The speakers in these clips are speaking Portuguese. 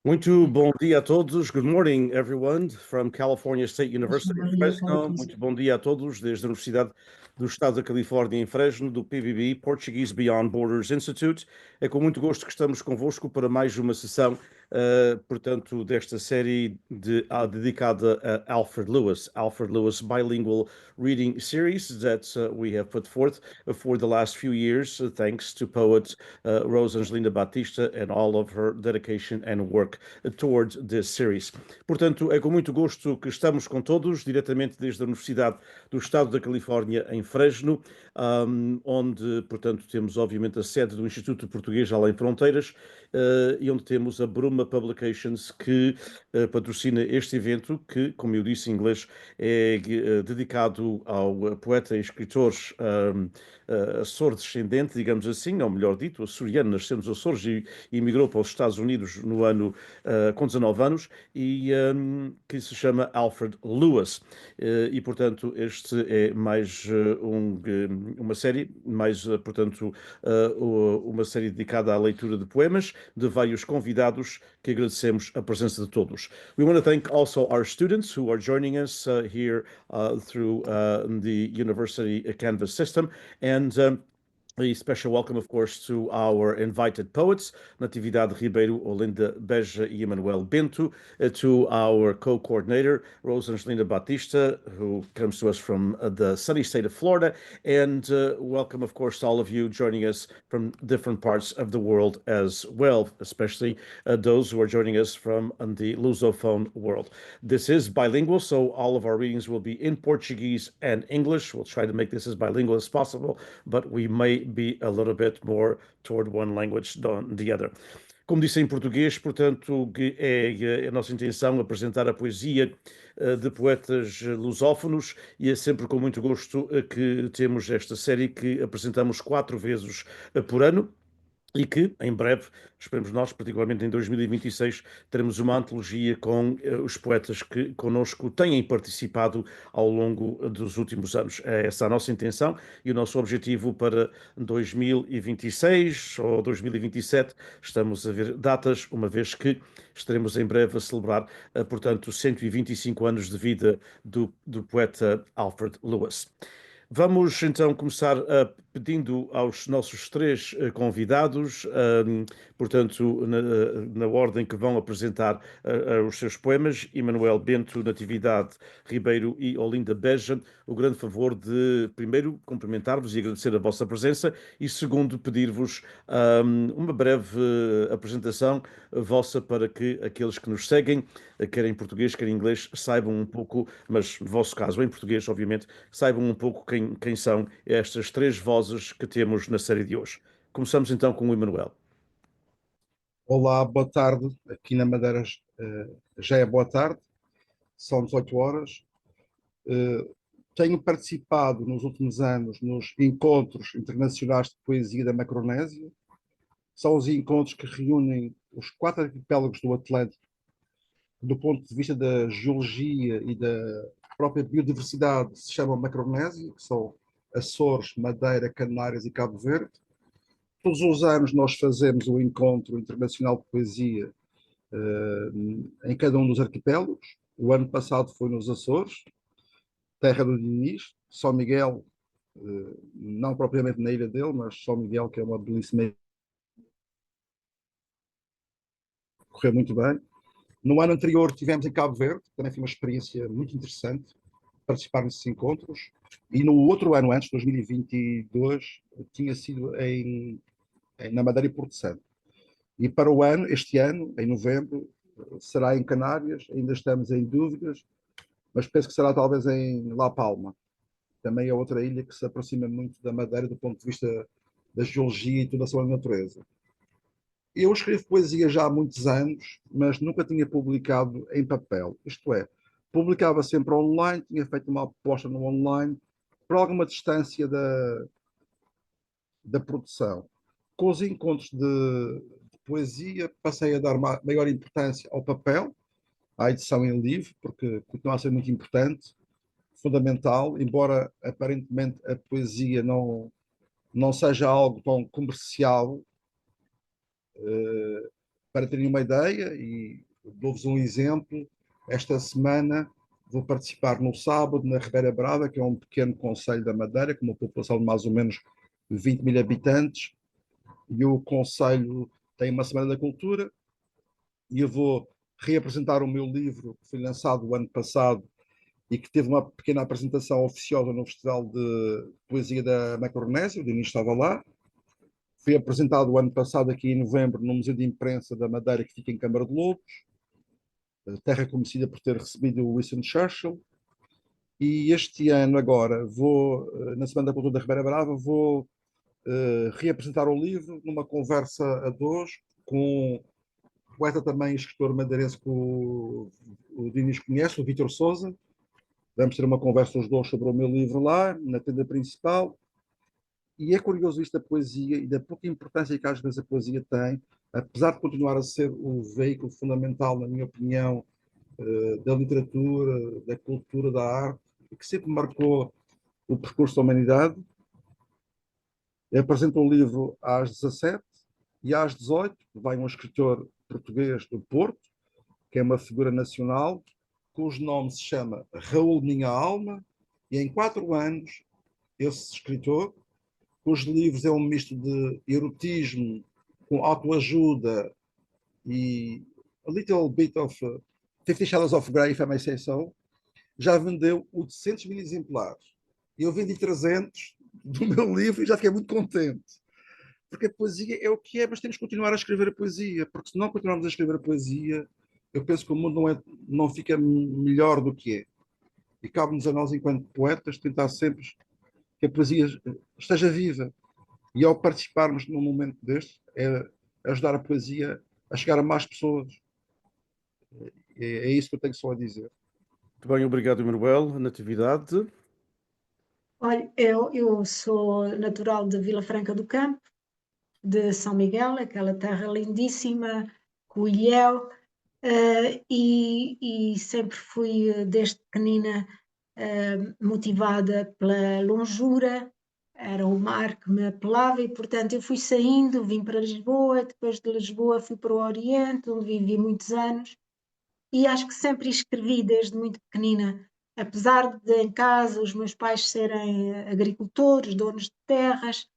Muito bom dia a todos. Good morning, everyone, from California State University in Fresno. Muito bom dia a todos desde a Universidade do Estado da Califórnia em Fresno, do PBB, Portuguese Beyond Borders Institute. É com muito gosto que estamos convosco para mais uma sessão, portanto, desta série dedicada a Alfred Lewis Bilingual Reading Series that we have put forth for the last few years, thanks to poet Rose Angelina Batista and all of her dedication and work towards this series. Portanto, é com muito gosto que estamos com todos, diretamente desde a Universidade do Estado da Califórnia, em Fresno, onde, portanto, temos obviamente a sede do Instituto Português Além Fronteiras, e onde temos a Bruma Publications, que patrocina este evento, que, como eu disse em inglês, é dedicado ao poeta e escritor Açor-descendente, digamos assim, ou melhor dito, açoriano, nasceu nos Açores e emigrou para os Estados Unidos no ano com 19 anos, e que se chama Alfred Lewis. E, portanto, este é mais uma série, mais, portanto, uma série dedicada à leitura de poemas de vários convidados, que agradecemos a presença de todos. We want to thank also our students who are joining us here through the university Canvas system, and a special welcome, of course, to our invited poets, Natividade Ribeiro, Olinda Beja e Emanuel Bento, to our co-coordinator, Rose Angelina Batista, who comes to us from the sunny state of Florida, and welcome, of course, to all of you joining us from different parts of the world as well, especially those who are joining us from the Lusophone world. This is bilingual, so all of our readings will be in Portuguese and English. We'll try to make this as bilingual as possible, but we may be a little bit more toward one language than the other. Como disse em português, portanto, que é a nossa intenção apresentar a poesia de poetas lusófonos, e é sempre com muito gosto que temos esta série que apresentamos 4 vezes por ano. E que, em breve, esperemos nós, particularmente em 2026, teremos uma antologia com os poetas que connosco têm participado ao longo dos últimos anos. É essa a nossa intenção e o nosso objetivo para 2026 ou 2027. Estamos a ver datas, uma vez que estaremos em breve a celebrar, portanto, 125 anos de vida do poeta Alfred Lewis. Vamos então começar pedindo aos nossos três convidados, portanto, na ordem que vão apresentar os seus poemas, Emanuel Bento, Natividade Ribeiro e Olinda Beja, o grande favor de, primeiro, cumprimentar-vos e agradecer a vossa presença, e segundo, pedir-vos uma breve apresentação vossa para que aqueles que nos seguem, quer em português, quer em inglês, saibam um pouco, mas no vosso caso, em português, obviamente, saibam um pouco quem são estas três vozes que temos na série de hoje. Começamos então com o Emanuel. Olá, boa tarde. Aqui na Madeira já é boa tarde, são 18 horas. Tenho participado nos últimos anos nos encontros internacionais de poesia da Micronésia. São os encontros que reúnem os 4 arquipélagos do Atlântico do ponto de vista da geologia e da própria biodiversidade. Se chamam Micronésia, que são Açores, Madeira, Canárias e Cabo Verde. Todos os anos nós fazemos o encontro internacional de poesia em cada um dos arquipélagos. O ano passado foi nos Açores, terra do Diniz, São Miguel, não propriamente na ilha dele, mas São Miguel, que é uma belíssima ilha, correu muito bem. No ano anterior tivemos em Cabo Verde, também foi uma experiência muito interessante participar nesses encontros. E no outro ano, antes, 2022, tinha sido na Madeira e Porto Santo. E para o ano, este ano, em novembro, será em Canárias, ainda estamos em dúvidas, mas penso que será talvez em La Palma. Também é outra ilha que se aproxima muito da Madeira do ponto de vista da geologia e toda a sua natureza. Eu escrevo poesia já há muitos anos, mas nunca tinha publicado em papel. Isto é, publicava sempre online, tinha feito uma aposta no online, por alguma distância da produção. Com os encontros de poesia, passei a dar maior importância ao papel, à edição em livro, porque continua a ser muito importante, fundamental, embora aparentemente a poesia não seja algo tão comercial, Para terem uma ideia, e dou-vos um exemplo, esta semana vou participar no sábado na Ribeira Brava, que é um pequeno concelho da Madeira, com uma população de mais ou menos 20 mil habitantes, e o concelho tem uma Semana da Cultura, e eu vou reapresentar o meu livro, que foi lançado o ano passado, e que teve uma pequena apresentação oficiosa no Festival de Poesia da Macaronésia, o Diniz estava lá. Foi apresentado o ano passado, aqui em novembro, no Museu de Imprensa da Madeira, que fica em Câmara de Lobos, terra conhecida por ter recebido o Winston Churchill. E este ano, agora, vou, na Semana da Cultura da Ribeira Brava, vou reapresentar o livro numa conversa a dois com o poeta também, escritor madeirense que o Diniz conhece, o Vítor Souza. Vamos ter uma conversa os dois sobre o meu livro lá, na tenda principal. E é curioso isto da poesia e da pouca importância que às vezes a poesia tem, apesar de continuar a ser o veículo fundamental, na minha opinião, da literatura, da cultura, da arte, e que sempre marcou o percurso da humanidade. Eu apresento um livro às 17 e às 18 vai um escritor português do Porto, que é uma figura nacional, cujo nome se chama Raul Minha Alma, e em 4 anos, esse escritor, cujos livros é um misto de erotismo com autoajuda e a little bit of 50 Shadows of Grey, if I may say so, já vendeu 800 mil exemplares. Eu vendi 300 do meu livro e já fiquei muito contente. Porque a poesia é o que é, mas temos que continuar a escrever a poesia, porque se não continuarmos a escrever a poesia, eu penso que o mundo não fica melhor do que é. E cabe-nos a nós, enquanto poetas, tentar sempre que a poesia esteja viva. E ao participarmos num momento deste, é ajudar a poesia a chegar a mais pessoas. É isso que eu tenho só a dizer. Muito bem, obrigado, Manuel. Natividade. Olha, eu sou natural de Vila Franca do Campo, de São Miguel, aquela terra lindíssima, Coilhel, e sempre fui, desde pequenina, motivada pela longura, era o mar que me apelava e, portanto, eu fui saindo, vim para Lisboa, depois de Lisboa fui para o Oriente, onde vivi muitos anos, e acho que sempre escrevi desde muito pequenina, apesar de em casa os meus pais serem agricultores, donos de terras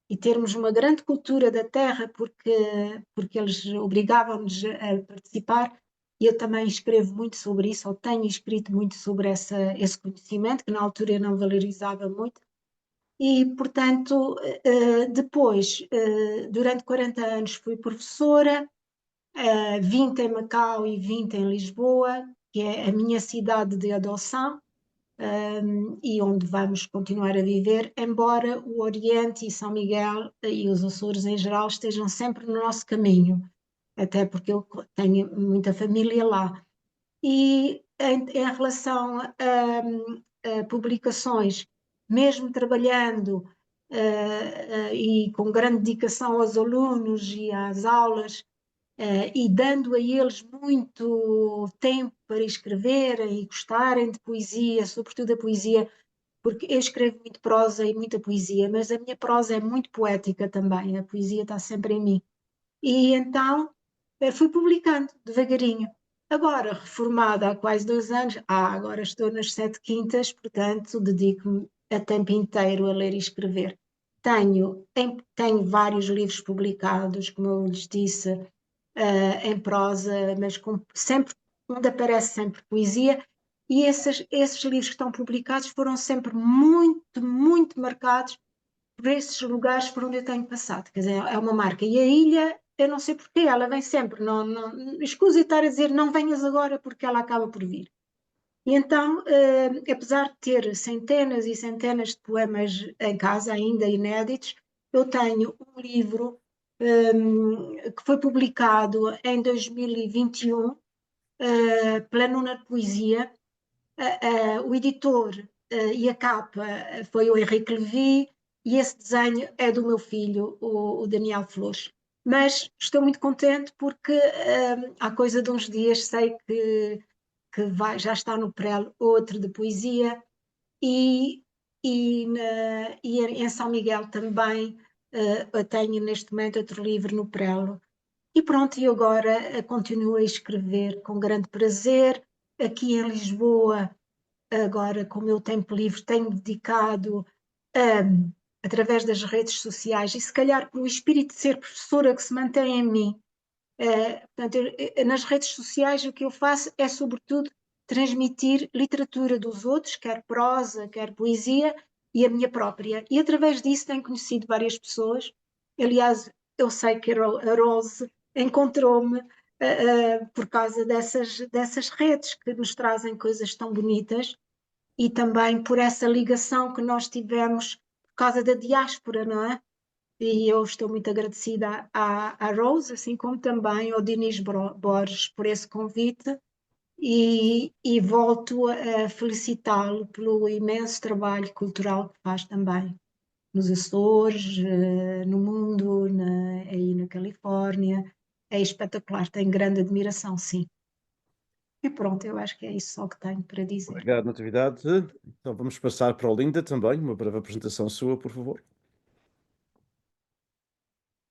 e termos uma grande cultura da terra porque eles obrigavam-nos a participar. E eu também escrevo muito sobre isso, ou tenho escrito muito sobre esse conhecimento, que na altura eu não valorizava muito. E, portanto, depois, durante 40 anos, fui professora, 20 em Macau e 20 em Lisboa, que é a minha cidade de adoção, e onde vamos continuar a viver, embora o Oriente e São Miguel e os Açores em geral estejam sempre no nosso caminho, até porque eu tenho muita família lá. E em relação a publicações, mesmo trabalhando e com grande dedicação aos alunos e às aulas, e dando a eles muito tempo para escreverem e gostarem de poesia, sobretudo a poesia, porque eu escrevo muito prosa e muita poesia, mas a minha prosa é muito poética também, a poesia está sempre em mim. E então fui publicando devagarinho. Agora, reformada há quase 2 anos, agora estou nas 7 quintas, portanto, dedico-me a tempo inteiro a ler e escrever. Tenho vários livros publicados, como eu lhes disse, em prosa, mas sempre, onde aparece sempre poesia, e esses livros que estão publicados foram sempre muito, muito marcados por esses lugares por onde eu tenho passado, quer dizer, é uma marca. E a ilha, eu não sei porquê, ela vem sempre, escuso estar a dizer não venhas agora porque ela acaba por vir. E então, apesar de ter centenas e centenas de poemas em casa, ainda inéditos, eu tenho um livro que foi publicado em 2021 pela Nuna de Poesia. O editor e a capa foi o Henrique Levi e esse desenho é do meu filho, o Daniel Flores. Mas estou muito contente porque há coisa de uns dias sei que já está no prelo outro de poesia e, e em São Miguel também tenho neste momento outro livro no prelo E pronto, e agora continuo a escrever com grande prazer. Aqui em Lisboa, agora com o meu tempo livre, tenho dedicado através das redes sociais, e se calhar pelo espírito de ser professora que se mantém em mim. Portanto, nas redes sociais o que eu faço é, sobretudo, transmitir literatura dos outros, quer prosa, quer poesia, e a minha própria. E através disso tenho conhecido várias pessoas. Aliás, eu sei que a Rose encontrou-me por causa dessas redes que nos trazem coisas tão bonitas, e também por essa ligação que nós tivemos por causa da diáspora, não é? E eu estou muito agradecida à Rose, assim como também ao Dinis Borges por esse convite, e volto a felicitá-lo pelo imenso trabalho cultural que faz também nos Açores, no mundo, aí na Califórnia. É espetacular, tenho grande admiração, sim. E pronto, eu acho que é isso só que tenho para dizer. Obrigado, Natividade. Então vamos passar para a Olinda também, uma breve apresentação sua, por favor.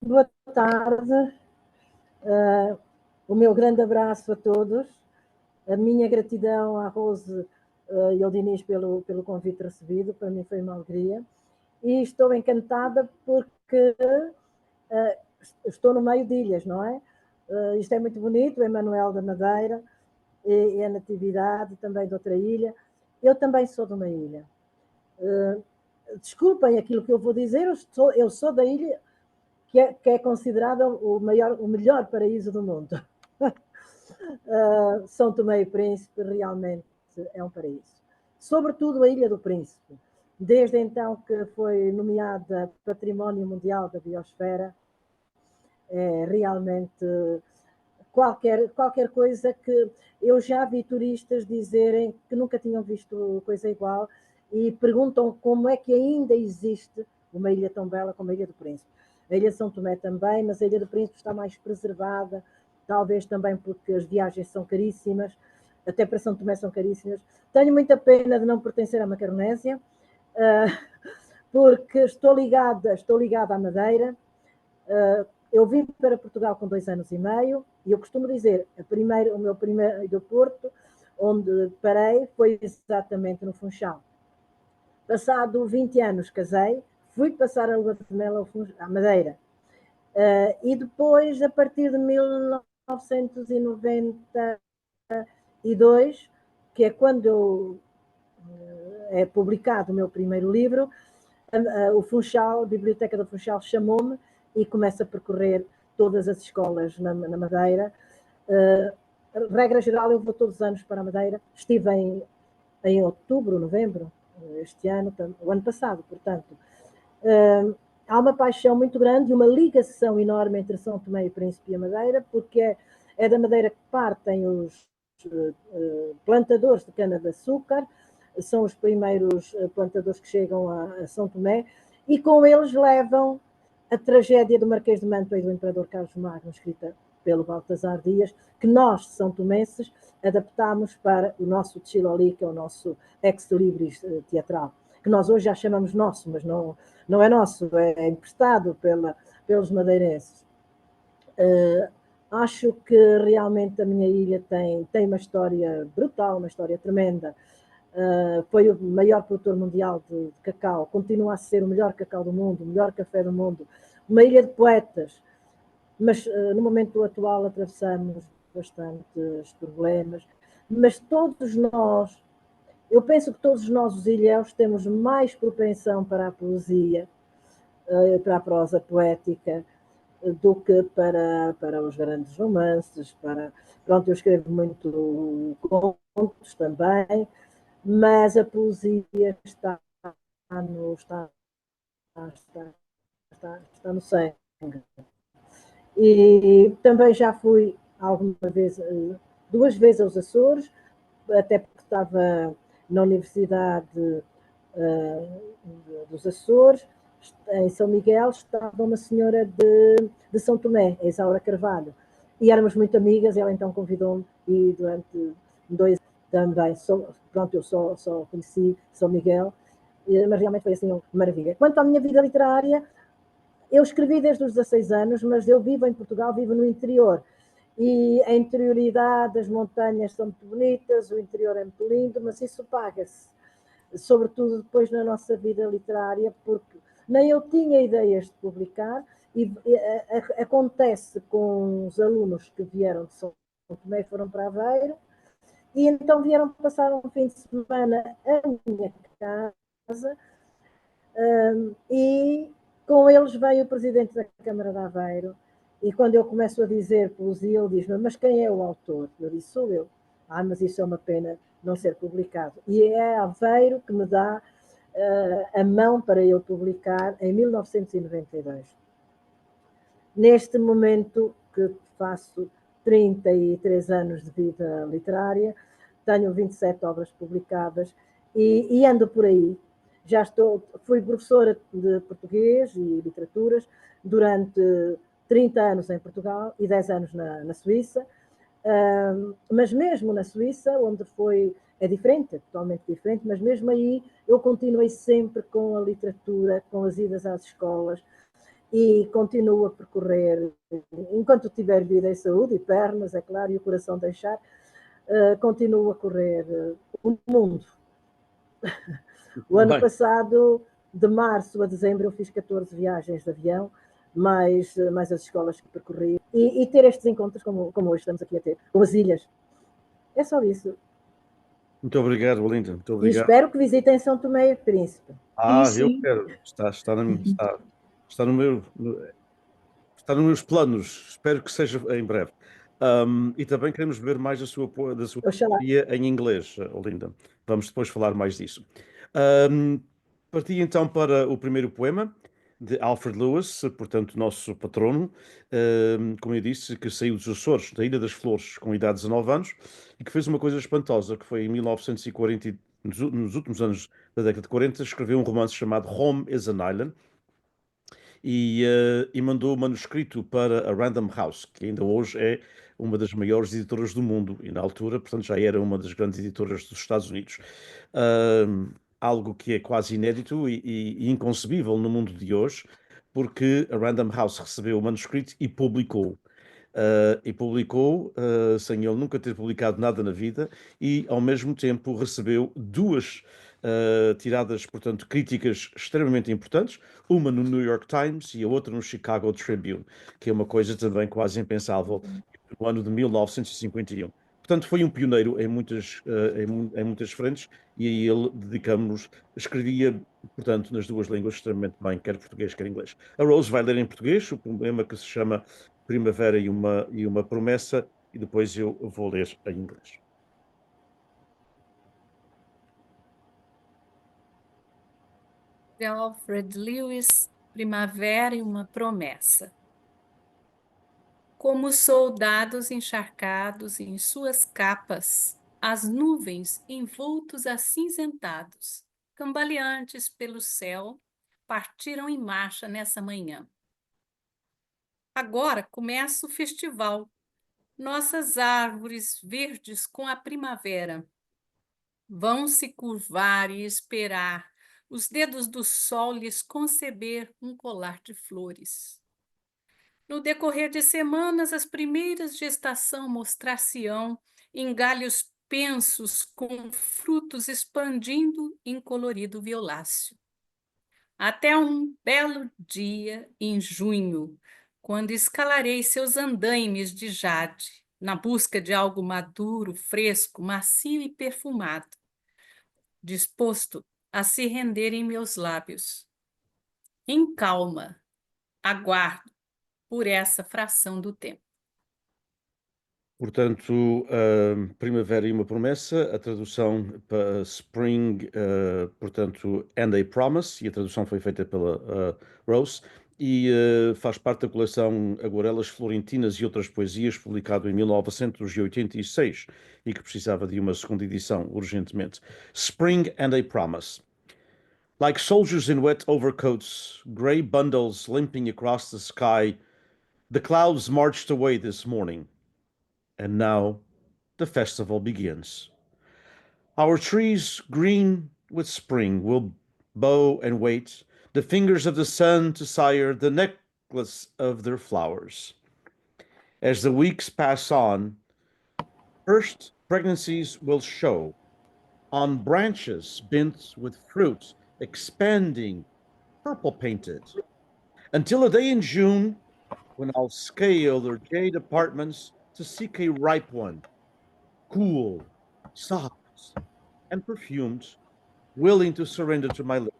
Boa tarde, o meu grande abraço a todos, a minha gratidão à Rose e ao Dinis pelo convite recebido, para mim foi uma alegria, e estou encantada porque estou no meio de ilhas, não é? Isto é muito bonito, o Emanuel da Madeira e a Natividade também de outra ilha. Eu também sou de uma ilha. Desculpem aquilo que eu vou dizer, eu sou da ilha que é considerada o melhor paraíso do mundo. São Tomé e Príncipe realmente é um paraíso. Sobretudo a Ilha do Príncipe. Desde então que foi nomeada Património Mundial da Biosfera, é realmente qualquer coisa que eu já vi turistas dizerem que nunca tinham visto coisa igual e perguntam como é que ainda existe uma ilha tão bela como a Ilha do Príncipe. A Ilha de São Tomé também, mas a Ilha do Príncipe está mais preservada, talvez também porque as viagens são caríssimas, até para São Tomé são caríssimas. Tenho muita pena de não pertencer à Macaronésia, porque estou ligada à Madeira. Eu vim para Portugal com 2 anos e meio, e eu costumo dizer, o meu primeiro aeroporto, onde parei, foi exatamente no Funchal. Passado 20 anos casei, fui passar a lua de mel à Madeira. E depois, a partir de 1992, que é quando é publicado o meu primeiro livro, o Funchal, a Biblioteca do Funchal, chamou-me e começo a percorrer todas as escolas na Madeira. Regra geral, eu vou todos os anos para a Madeira. Estive em outubro, novembro, este ano, o ano passado, portanto. Há uma paixão muito grande e uma ligação enorme entre São Tomé e Príncipe e a Madeira, porque é da Madeira que partem os plantadores de cana-de-açúcar, são os primeiros plantadores que chegam a São Tomé, e com eles levam a tragédia do Marquês de Mantua e do Imperador Carlos Magno, escrita pelo Baltasar Dias, que nós, são tomenses, adaptámos para o nosso Tchiloli, que é o nosso ex-libris teatral, que nós hoje já chamamos nosso, mas não é nosso, é emprestado pelos madeirenses. Acho que realmente a minha ilha tem uma história brutal, uma história tremenda. Foi o maior produtor mundial de cacau, continua a ser o melhor cacau do mundo, o melhor café do mundo, uma ilha de poetas, mas no momento atual atravessamos bastantes problemas, mas todos nós, eu penso que todos nós os ilhéus temos mais propensão para a poesia, para a prosa poética, do que para os grandes romances, pronto, eu escrevo muito contos também, mas a poesia está no sangue. E também já fui alguma vez, 2 vezes aos Açores, até porque estava na Universidade dos Açores, em São Miguel, estava uma senhora de São Tomé, a Isaura Carvalho, e éramos muito amigas. Ela então convidou-me, e durante 2 também, pronto, eu só conheci São Miguel, mas realmente foi assim uma maravilha. Quanto à minha vida literária, Eu escrevi desde os 16 anos, mas eu vivo em Portugal, vivo no interior. E a interioridade, as montanhas são muito bonitas, o interior é muito lindo, mas isso paga-se, sobretudo depois na nossa vida literária, porque nem eu tinha ideias de publicar, e acontece com os alunos que vieram de São Tomé e foram para Aveiro, e então vieram passar um fim de semana à minha casa, e com eles veio o presidente da Câmara de Aveiro, e quando eu começo a dizer poesia, ele diz-me, mas quem é o autor? Eu disse, sou eu. Ah, mas isso é uma pena não ser publicado. E é Aveiro que me dá a mão para eu publicar em 1992. Neste momento que faço 33 anos de vida literária, tenho 27 obras publicadas e ando por aí. Fui professora de português e literaturas durante 30 anos em Portugal e 10 anos na Suíça, mas mesmo na Suíça, onde é diferente, é totalmente diferente, mas mesmo aí eu continuei sempre com a literatura, com as idas às escolas, e continuo a percorrer, enquanto tiver vida e saúde, e pernas, é claro, e o coração deixar, continuo a correr o mundo. O ano passado, de março a dezembro, eu fiz 14 viagens de avião, mais as escolas que percorri, e ter estes encontros como hoje estamos aqui a ter, com as ilhas. É só isso. Muito obrigado, Olinda. Muito E obrigado. espero que visitem São Tomé e Príncipe. Eu quero. Está no meu, está nos meus planos. Espero que seja em breve. E também queremos ver mais da sua Oxalá. poesia em inglês, Olinda. Vamos depois falar mais disso. Parti então para o primeiro poema de Alfred Lewis, portanto, nosso patrono, como eu disse, que saiu dos Açores, da Ilha das Flores, com idade de 19 anos, e que fez uma coisa espantosa, que foi em 1940, nos últimos anos da década de 40, escreveu um romance chamado Home is an Island, e mandou o manuscrito para a Random House, que ainda hoje é uma das maiores editoras do mundo, e na altura, portanto, já era uma das grandes editoras dos Estados Unidos. Algo que é quase inédito e inconcebível no mundo de hoje, porque a Random House recebeu o manuscrito e publicou. Sem ele nunca ter publicado nada na vida, e ao mesmo tempo recebeu duas tiradas, portanto, críticas extremamente importantes, uma no New York Times e a outra no Chicago Tribune, que é uma coisa também quase impensável no ano de 1951. Portanto, foi um pioneiro em muitas frentes, e a ele dedicamos, escrevia, portanto, nas duas línguas extremamente bem, quer português, quer inglês. A Rose vai ler em português o poema que se chama Primavera e uma Promessa, e depois eu vou ler em inglês. De Alfred Lewis, Primavera e uma Promessa. Como soldados encharcados em suas capas, as nuvens envoltos acinzentados, cambaleantes pelo céu, partiram em marcha nessa manhã. Agora começa o festival. Nossas árvores verdes com a primavera vão se curvar e esperar os dedos do sol lhes conceber um colar de flores. No decorrer de semanas, as primeiras de estação mostrar-se-ão em galhos pensos com frutos expandindo em colorido violáceo. Até um belo dia em junho, quando escalarei seus andaimes de jade, na busca de algo maduro, fresco, macio e perfumado, disposto a se render em meus lábios. Em calma, aguardo por essa fração do tempo. Portanto, Primavera e uma Promessa, a tradução para Spring, portanto, and a Promise, e a tradução foi feita pela Rose, e faz parte da coleção Aguarelas Florentinas e Outras Poesias, publicado em 1986, e que precisava de uma segunda edição, urgentemente. Spring and a Promise. Like soldiers in wet overcoats, grey bundles limping across the sky, the clouds marched away this morning. And now the festival begins. Our trees, green with spring, will bow and wait, the fingers of the sun to sire the necklace of their flowers. As the weeks pass on, first pregnancies will show on branches bent with fruit, expanding, purple painted, until a day in June when I'll scale their jade apartments to seek a ripe one, cool, soft, and perfumed, willing to surrender to my lips.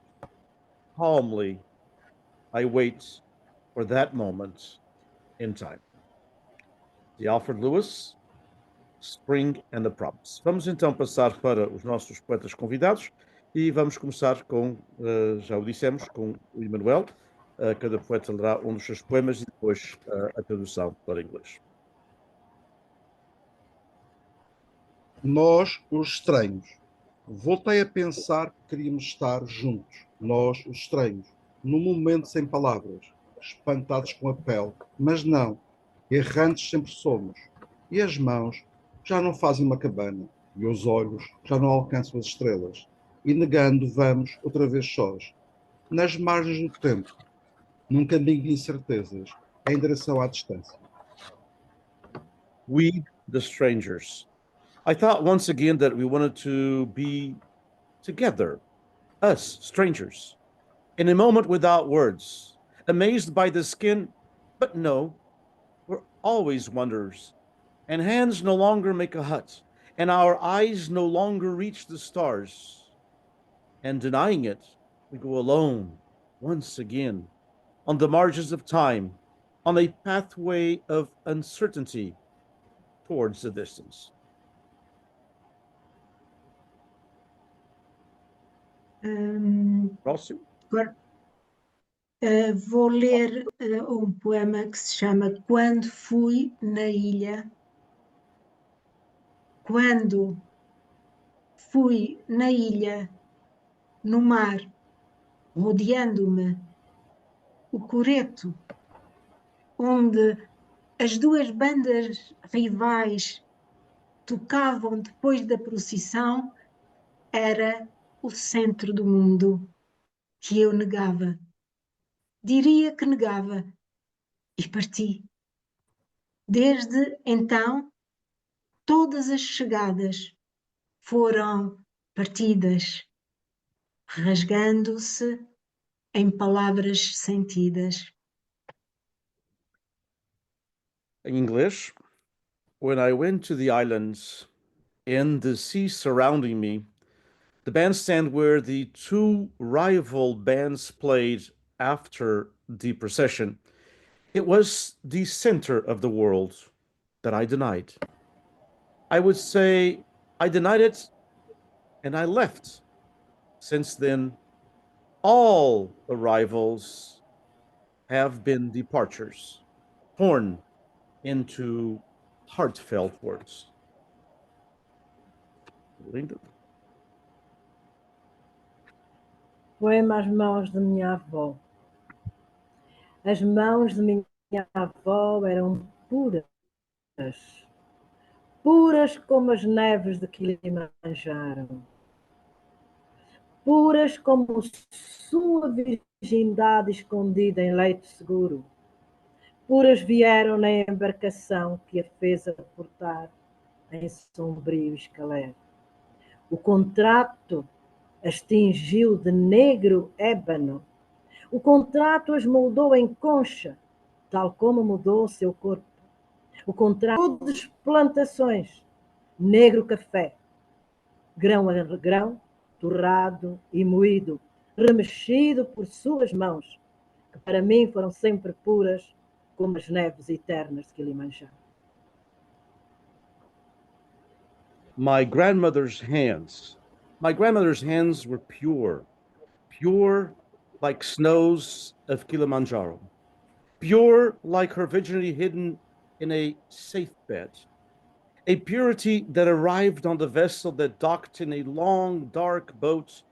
Calmly, I wait for that moment in time. De Alfred Lewis, Spring and the Promise. Vamos então passar para os nossos poetas convidados e vamos começar com, já o dissemos, com o Emanuel. Cada poeta lerá um dos seus poemas e depois a tradução para inglês. Nós, os estranhos. Voltei a pensar que queríamos estar juntos, nós, os estranhos, num momento sem palavras, espantados com a pele, mas não, errantes sempre somos, e as mãos já não fazem uma cabana, e os olhos já não alcançam as estrelas, e negando vamos outra vez sós, nas margens do tempo, num caminho de incertezas, em direção à distância. We, the strangers. I thought once again that we wanted to be together, us, strangers, in a moment without words, amazed by the skin, but no, we're always wanderers, and hands no longer make a hut, and our eyes no longer reach the stars. And denying it, we go alone once again on the margins of time, on a pathway of uncertainty towards the distance. Próximo. Agora, vou ler um poema que se chama Quando Fui na Ilha. Quando fui na ilha, no mar, rodeando-me, o coreto, onde as duas bandas rivais tocavam depois da procissão, era o centro do mundo que eu negava. Diria que negava e parti. Desde então, todas as chegadas foram partidas, rasgando-se em palavras sentidas. In English, when I went to the islands and the sea surrounding me, the bandstand where the two rival bands played after the procession, it was the center of the world that I denied. I would say I denied it and I left. Since then, all arrivals have been departures, torn into heartfelt words. Linda. Poema às mãos de minha avó. As mãos de minha avó eram puras, puras como as neves de Kilimanjaro, puras como sua virgindade escondida em leito seguro. Puras vieram na embarcação que a fez aportar em sombrio escalé. O contrato as tingiu de negro ébano. O contrato as moldou em concha, tal como mudou o seu corpo. O contrato de plantações, negro café, grão a grão, torrado e moído, remexido por suas mãos, que para mim foram sempre puras como as neves eternas de Kilimanjaro. My grandmother's hands. My grandmother's hands were pure, pure like snows of Kilimanjaro, pure like her virginity hidden in a safe bed, a purity that arrived on the vessel that docked in a long, dark boat.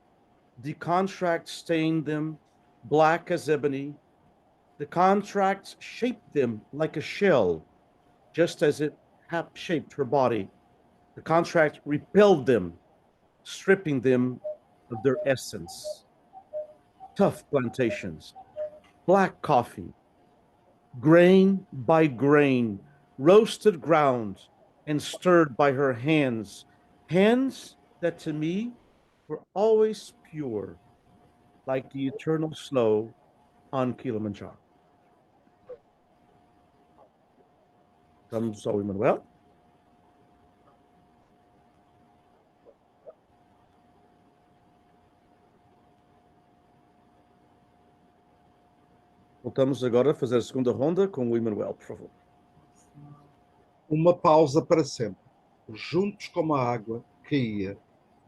The contract stained them black as ebony. The contract shaped them like a shell, just as it shaped her body. The contract repelled them, stripping them of their essence. Tough plantations, black coffee, grain by grain, roasted ground and stirred by her hands, hands that to me were always pure, like the eternal snow on Kilimanjaro. Vamos ao Emanuel. Voltamos agora a fazer a segunda ronda com o Emanuel, por favor. Uma pausa para sempre. Juntos como a água caía,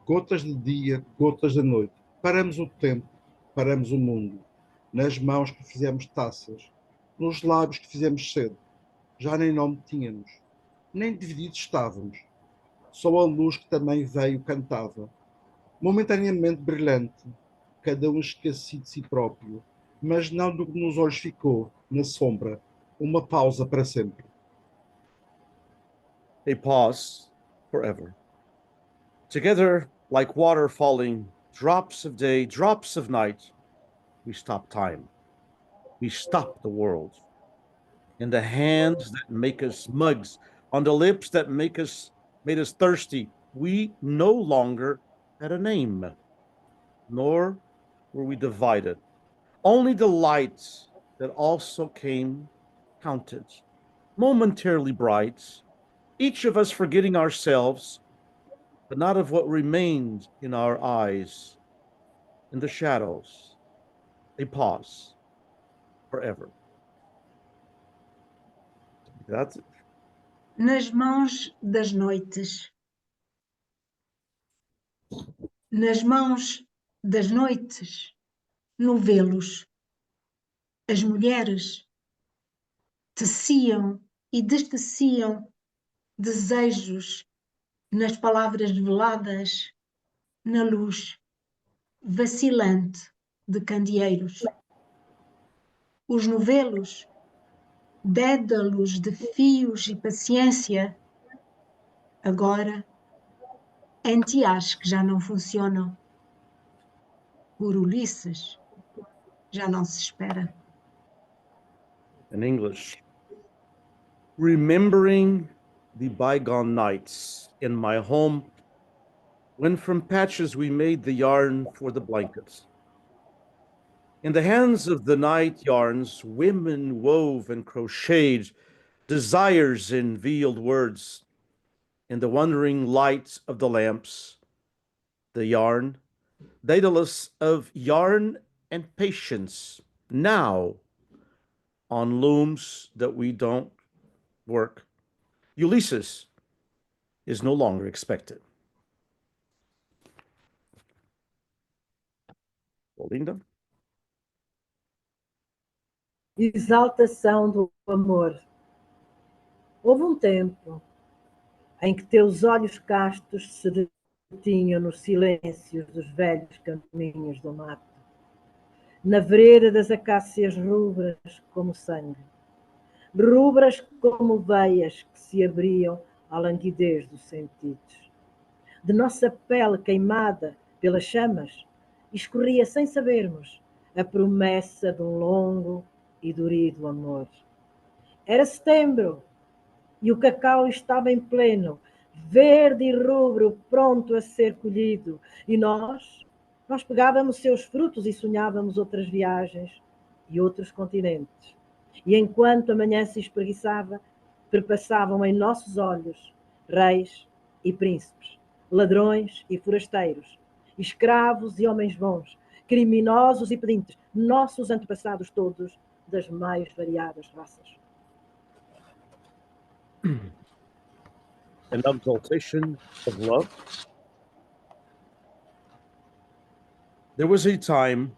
gotas de dia, gotas de noite. Paramos o tempo, paramos o mundo. Nas mãos que fizemos taças, nos lábios que fizemos sede. Já nem nome tínhamos, nem divididos estávamos. Só a luz que também veio cantava. Momentaneamente brilhante, cada um esquecido de si próprio, mas não do que nos olhos ficou, na sombra, uma pausa para sempre. A pause forever. Together, like water falling, drops of day, drops of night, we stop time. We stop the world. In the hands that make us mugs, on the lips that made us thirsty, we no longer had a name, nor were we divided. Only the lights that also came counted, momentarily bright, each of us forgetting ourselves, but not of what remained in our eyes, in the shadows. A pause forever. That's it. Nas mãos das noites. Nas mãos das noites, novelos. As mulheres teciam e desteciam desejos nas palavras veladas, na luz vacilante de candeeiros. Os novelos, dédalos de fios e paciência, agora anteás que já não funcionam. Por Ulisses já não se espera. In English. Remembering the bygone nights in my home when from patches we made the yarn for the blankets. In the hands of the night yarns, women wove and crocheted desires in veiled words. In the wandering light of the lamps, the yarn, daedalus of yarn and patience, now on looms that we don't work. Ulysses is no longer expected. Olinda? Exaltação do amor. Houve um tempo em que teus olhos castos se detinham nos silêncios dos velhos caminhos do mato, na vereda das acácias rubras como sangue, rubras como veias que se abriam à languidez dos sentidos. De nossa pele queimada pelas chamas, escorria sem sabermos a promessa de um longo e durido amor. Era setembro e o cacau estava em pleno, verde e rubro, pronto a ser colhido, e nós pegávamos seus frutos e sonhávamos outras viagens e outros continentes. E enquanto a manhã se espreguiçava, perpassavam em nossos olhos reis e príncipes, ladrões e forasteiros, escravos e homens bons, criminosos e pedintes, nossos antepassados todos das mais variadas raças. An exaltation of love. There was a time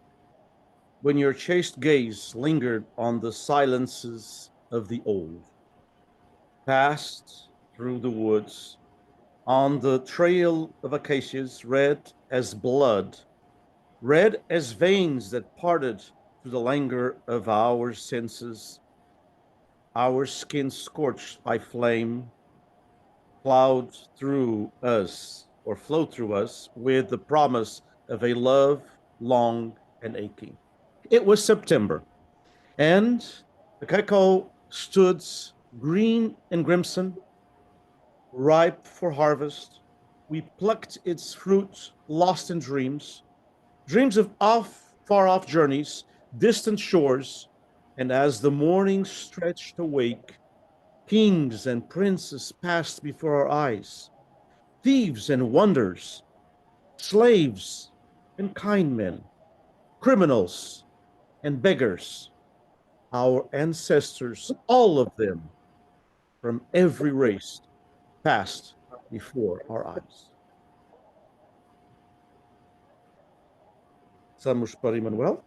when your chaste gaze lingered on the silences of the old, passed through the woods, on the trail of acacias, red as blood, red as veins that parted through the languor of our senses, our skin scorched by flame, plowed through us or flowed through us with the promise of a love long and aching. It was September, and The cacao stood green and crimson, ripe for harvest. We plucked its fruit, lost in dreams, dreams of far off journeys, distant shores, and as the morning stretched awake, kings and princes passed before our eyes, thieves and wonders, slaves and kind men, criminals and beggars, our ancestors, all of them, from every race, passed before our eyes. Passamos para Emmanuel.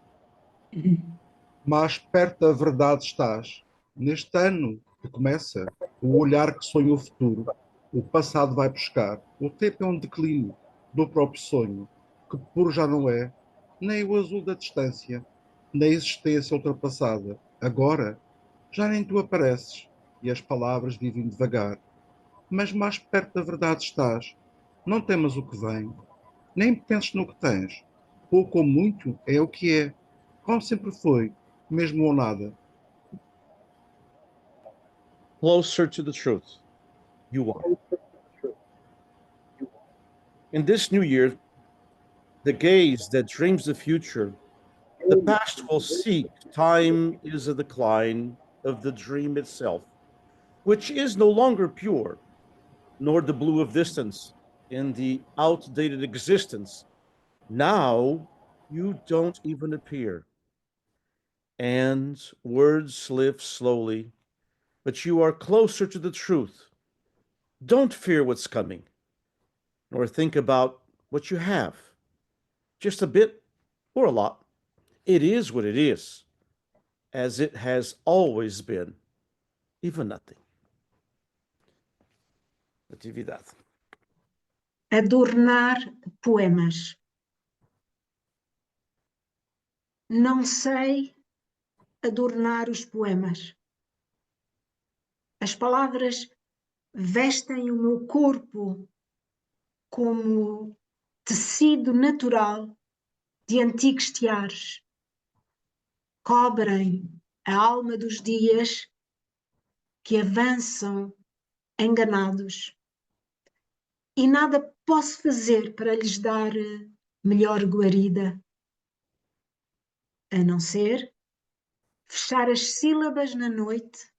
Mais perto da verdade estás. Neste ano que começa, o olhar que sonha o futuro, o passado vai buscar. O tempo é um declínio do próprio sonho, que puro já não é, nem o azul da distância, nem a existência ultrapassada. Agora, já nem tu apareces, e as palavras vivem devagar. Mas mais perto da verdade estás. Não temas o que vem, nem penses no que tens. Pouco ou muito é o que é, como sempre foi, mesmo ou nada. Closer to the truth. You are. In this new year, the gaze that dreams the future, the past will seek. Time is a decline of the dream itself, which is no longer pure, nor the blue of distance in the outdated existence. Now you don't even appear. And words slip slowly, but you are closer to the truth. Don't fear what's coming, nor think about what you have. Just a bit or a lot. It is what it is, as it has always been, even nothing. Natividade. Adornar poemas. Não sei adornar os poemas. As palavras vestem o meu corpo como tecido natural de antigos tiares. Cobrem a alma dos dias que avançam enganados. E nada posso fazer para lhes dar melhor guarida, a não ser fechar as sílabas na noite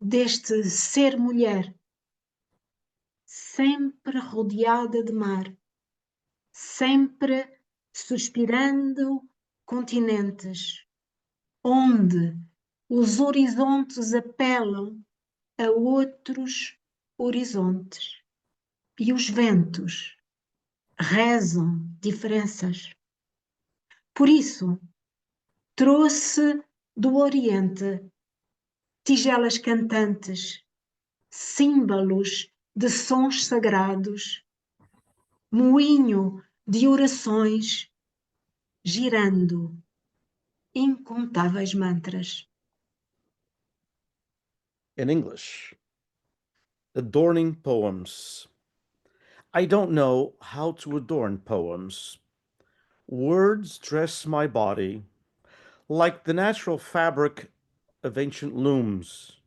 deste ser mulher, sempre rodeada de mar, sempre suspirando continentes, onde os horizontes apelam a outros horizontes e os ventos rezam diferenças. Por isso, trouxe do Oriente tigelas cantantes, símbolos de sons sagrados, moinho de orações, girando incontáveis mantras. In English, adorning poems. I don't know how to adorn poems. Words dress my body like the natural fabric of ancient looms.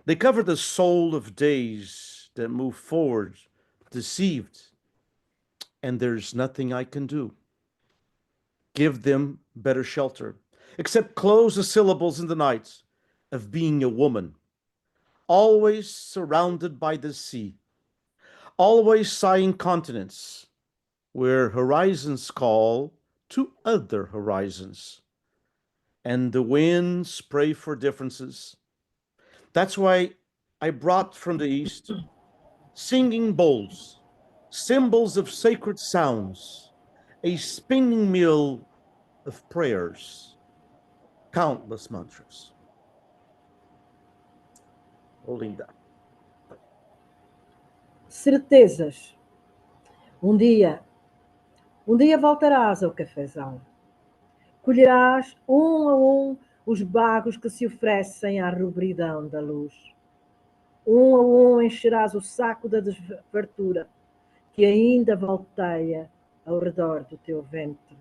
They cover the soul of days that move forward, deceived, and there's nothing I can do. Give them better shelter, except close the syllables in the night of being a woman, always surrounded by the sea, always sighing continents where horizons call to other horizons, and the winds pray for differences. That's why I brought from the east singing bowls, symbols of sacred sounds, a spinning mill of prayers, countless mantras. Olinda. Certezas. Um dia voltarás ao cafezal. Colherás um a um os bagos que se oferecem à rubridão da luz. Um a um encherás o saco da desfartura que ainda volteia ao redor do teu ventre.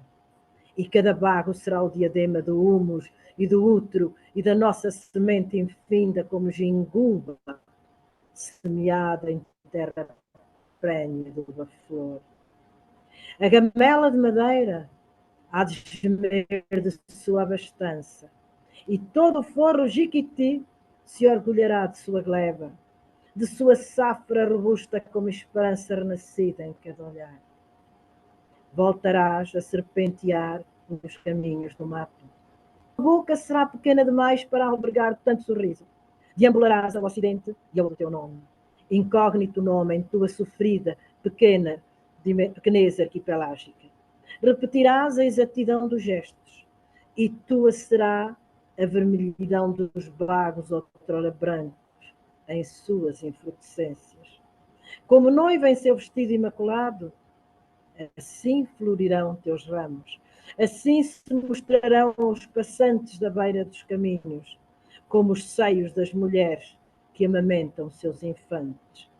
e cada bago será o diadema do humus e do útero e da nossa semente infinda como ginguba, semeada em terra prenha de uma flor. A gamela de madeira há de gemer de sua abastança, e todo o forro jiquiti se orgulhará de sua gleba, de sua safra robusta como esperança renascida em cada olhar. Voltarás a serpentear nos caminhos do mato. A boca será pequena demais para albergar tanto sorriso. Deambularás ao ocidente e ao teu nome. Incógnito nome em tua sofrida, pequena pequenez arquipelágica. Repetirás a exatidão dos gestos, e tua será a vermelhidão dos bagos outrora brancos em suas infrutiscências. Como noiva em seu vestido imaculado, assim florirão teus ramos, assim se mostrarão os passantes da beira dos caminhos, como os seios das mulheres que amamentam seus infantes.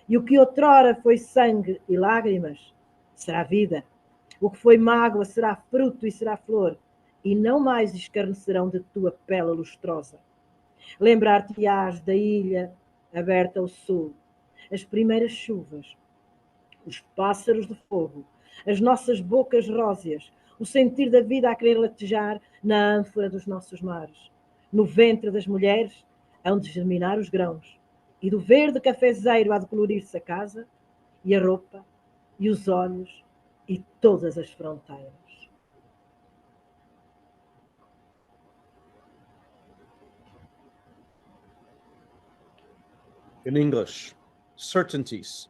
E o que outrora foi sangue e lágrimas, será vida. O que foi mágoa será fruto e será flor, e não mais escarnecerão de tua pele lustrosa. Lembrar-te-ás da ilha aberta ao sul, as primeiras chuvas, os pássaros de fogo, as nossas bocas róseas, o sentir da vida a querer latejar na ânfora dos nossos mares. No ventre das mulheres hão de germinar os grãos, e do verde cafezeiro há de colorir-se a casa, e a roupa, e os olhos, e todas as fronteiras. In English, certainties.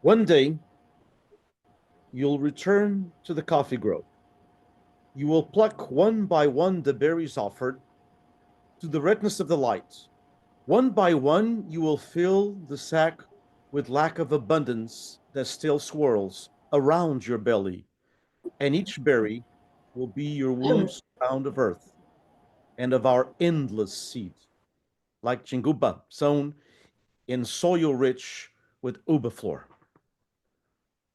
One day, you'll return to the coffee grove. You will pluck one by one the berries offered to the redness of the light. One by one, you will fill the sack with lack of abundance that still swirls around your belly, and each berry will be your womb's pound of earth and of our endless seed, like chinguba sown in soil rich with ubaflor.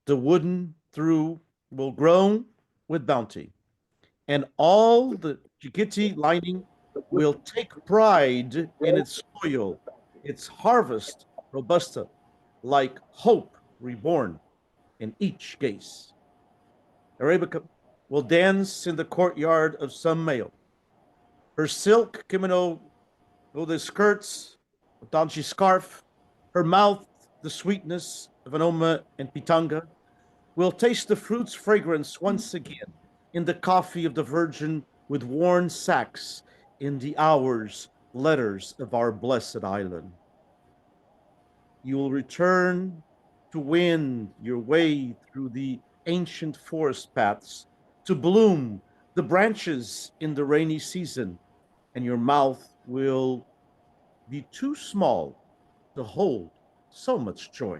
The wooden through will grow with bounty, and all the jikiti lining will take pride in its soil, its harvest robusta, like hope reborn in each gaze. Arabica will dance in the courtyard of some male. Her silk kimono, with the skirts, a danchi scarf, her mouth the sweetness of an oma and pitanga, will taste the fruit's fragrance once again in the coffee of the virgin with worn sacks in the hours, letters of our blessed island. You will return to win your way through the ancient forest paths, to bloom the branches in the rainy season, and your mouth will be too small to hold so much joy.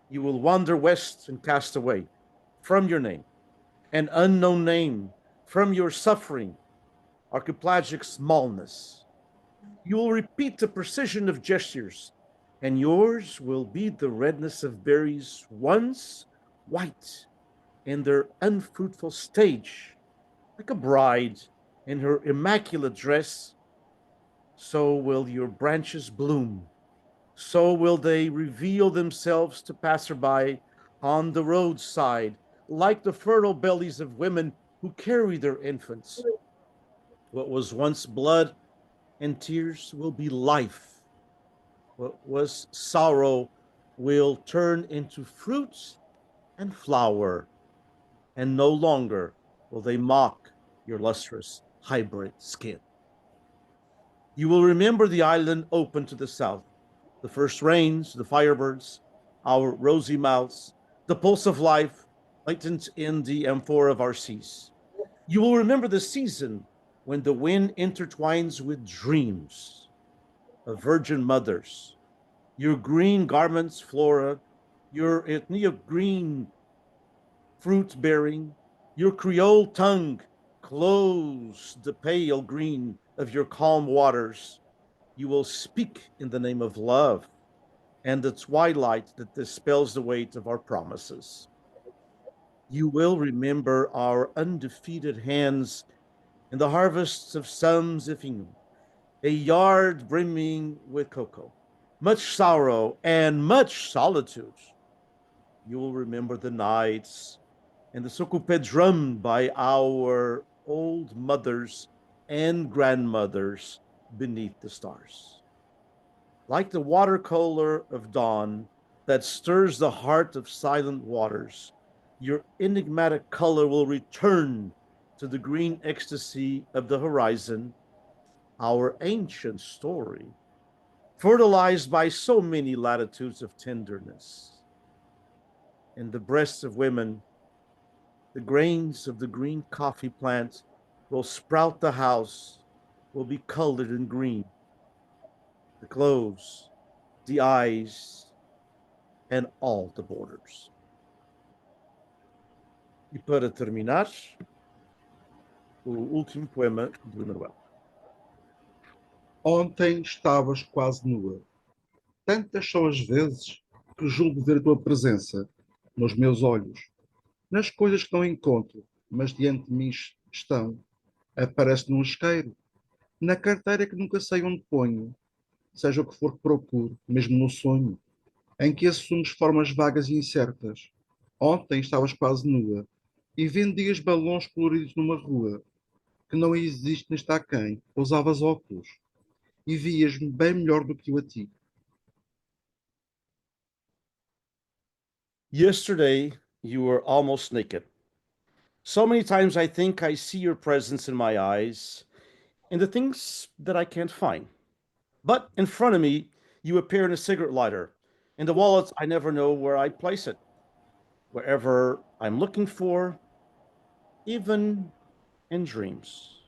You will wander west and cast away from your name an unknown name, from your suffering, archipelagic smallness. You will repeat the precision of gestures, and yours will be the redness of berries once white in their unfruitful stage, like a bride in her immaculate dress. So will your branches bloom. So will they reveal themselves to passerby on the roadside, like the fertile bellies of women who carry their infants. What was once blood and tears will be life. What was sorrow will turn into fruit and flower, and no longer will they mock your lustrous hybrid skin. You will remember the island open to the south, the first rains, the firebirds, our rosy mouths, the pulse of life latent in the amphora of our seas. You will remember the season when the wind intertwines with dreams of virgin mothers, your green garments, flora, your ethnia green fruit bearing, your Creole tongue clothes the pale green of your calm waters. You will speak in the name of love and the twilight that dispels the weight of our promises. You will remember our undefeated hands in the harvests of São Zefinho, a yard brimming with cocoa, much sorrow and much solitude. You will remember the nights and the socupé drummed by our old mothers and grandmothers beneath the stars. Like the watercolor of dawn that stirs the heart of silent waters, your enigmatic color will return to the green ecstasy of the horizon, our ancient story, fertilized by so many latitudes of tenderness. In the breasts of women, the grains of the green coffee plant will sprout the house, will be colored in green. The clothes, the eyes, and all the borders. E para terminar, o último poema do Emanuel. Ontem estavas quase nua. Tantas são as vezes que julgo ver a tua presença nos meus olhos, nas coisas que não encontro, mas diante de mim estão. Aparece num isqueiro, na carteira que nunca sei onde ponho, seja o que for que procuro, mesmo no sonho, em que assumes formas vagas e incertas. Ontem estavas quase nua e vendias balões coloridos numa rua que não existe nem está quem. Usavas óculos e vias-me bem melhor do que eu a ti. Yesterday, you were almost naked. So many times I think I see your presence in my eyes and the things that I can't find. But in front of me, you appear in a cigarette lighter. In the wallet, I never know where I place it. Wherever I'm looking for, even in dreams,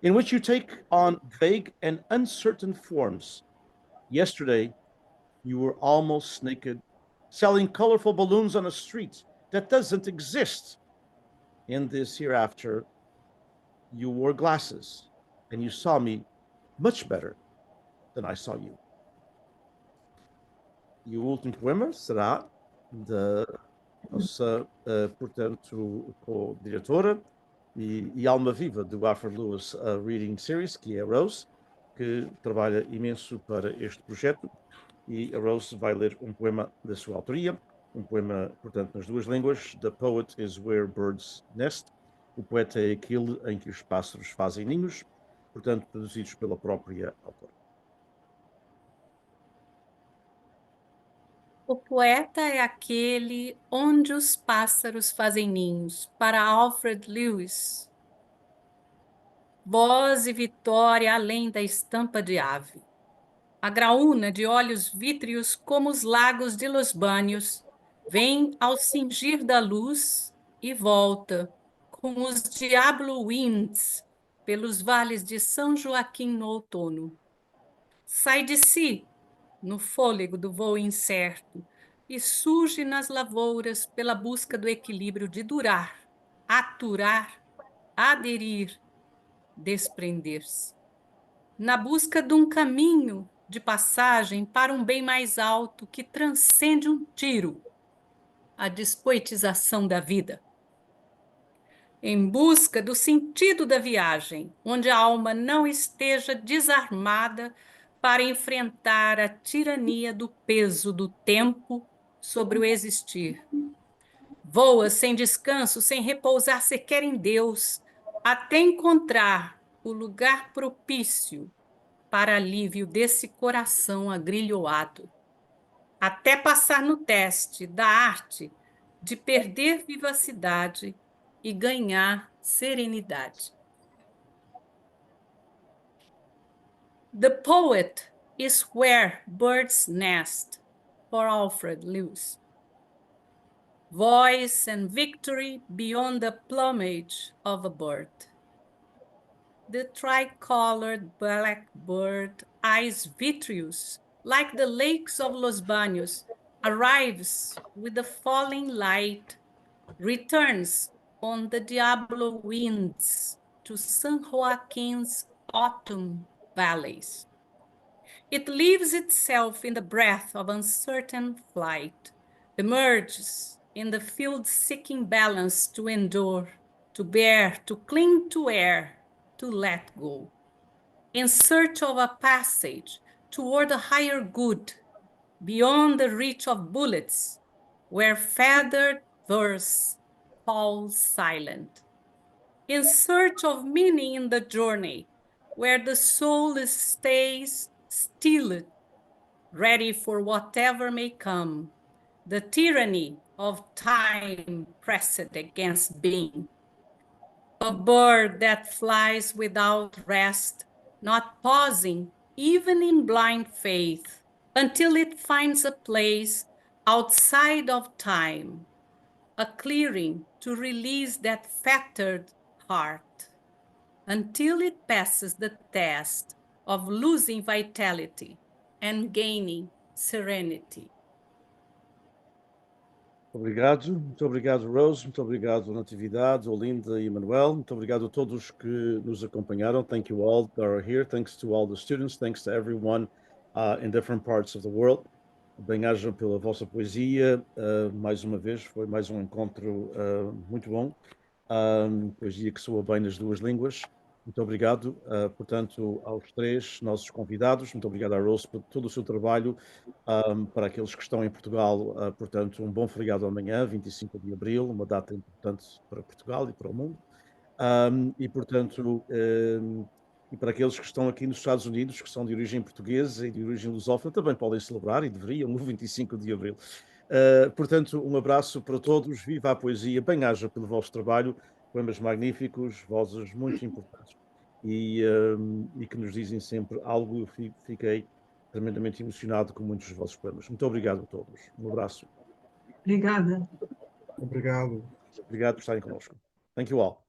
in which you take on vague and uncertain forms. Yesterday, you were almost naked, selling colorful balloons on a street that doesn't exist. In this hereafter, you wore glasses and you saw me much better than I saw you. E o último poema será da nossa, portanto, co-diretora e alma viva do Alfred Lewis Reading Series, que é a Rose, que trabalha imenso para este projeto. E a Rose vai ler um poema da sua autoria, um poema, portanto, nas duas línguas. The poet is where birds nest. O poeta é aquele em que os pássaros fazem ninhos, portanto, produzidos pela própria autora. O poeta é aquele onde os pássaros fazem ninhos, para Alfred Lewis. Voz e vitória além da estampa de ave. A graúna de olhos vítreos como os lagos de Los Baños vem ao cingir da luz e volta com os Diablo Winds pelos vales de São Joaquim no outono. Sai de si no fôlego do voo incerto e surge nas lavouras pela busca do equilíbrio de durar, aturar, aderir, desprender-se. Na busca de um caminho de passagem para um bem mais alto que transcende um tiro, a despoetização da vida. Em busca do sentido da viagem, onde a alma não esteja desarmada para enfrentar a tirania do peso do tempo sobre o existir. Voa sem descanso, sem repousar sequer em Deus, até encontrar o lugar propício para alívio desse coração agrilhoado, até passar no teste da arte de perder vivacidade e ganhar serenidade. The poet is where birds nest, for Alfred Lewis. Voice and victory beyond the plumage of a bird. The tricolored blackbird, eyes vitreous, like the lakes of Los Baños, arrives with the falling light, returns on the Diablo winds to San Joaquin's autumn valleys. It leaves itself in the breath of uncertain flight, emerges in the field seeking balance to endure, to bear, to cling to air, to let go. In search of a passage toward a higher good, beyond the reach of bullets, where feathered verse falls silent. In search of meaning in the journey, where the soul stays still, ready for whatever may come, the tyranny of time pressed against being. A bird that flies without rest, not pausing even in blind faith, until it finds a place outside of time, a clearing to release that fettered heart, until it passes the test of losing vitality and gaining serenity. Muito obrigado, Rose, muito obrigado, Natividade, Olinda e Manuel, muito obrigado a todos que nos acompanharam. Thank you all that are here, thanks to all the students, thanks to everyone in different parts of the world. Bem-ajam pela vossa poesia, mais uma vez, foi mais um encontro muito bom, poesia que soa bem nas duas línguas. Muito obrigado, portanto, aos três nossos convidados. Muito obrigado à Rose por todo o seu trabalho. Para aqueles que estão em Portugal, portanto, um bom feriado amanhã, 25 de abril, uma data importante para Portugal e para o mundo. E, portanto, e para aqueles que estão aqui nos Estados Unidos, que são de origem portuguesa e de origem lusófona, também podem celebrar e deveriam no 25 de abril. Portanto, um abraço para todos, viva a poesia, bem-aja pelo vosso trabalho, poemas magníficos, vozes muito importantes e que nos dizem sempre algo. Eu fiquei tremendamente emocionado com muitos dos vossos poemas. Muito obrigado a todos. Um abraço. Obrigada. Obrigado. Obrigado por estarem connosco. Thank you all.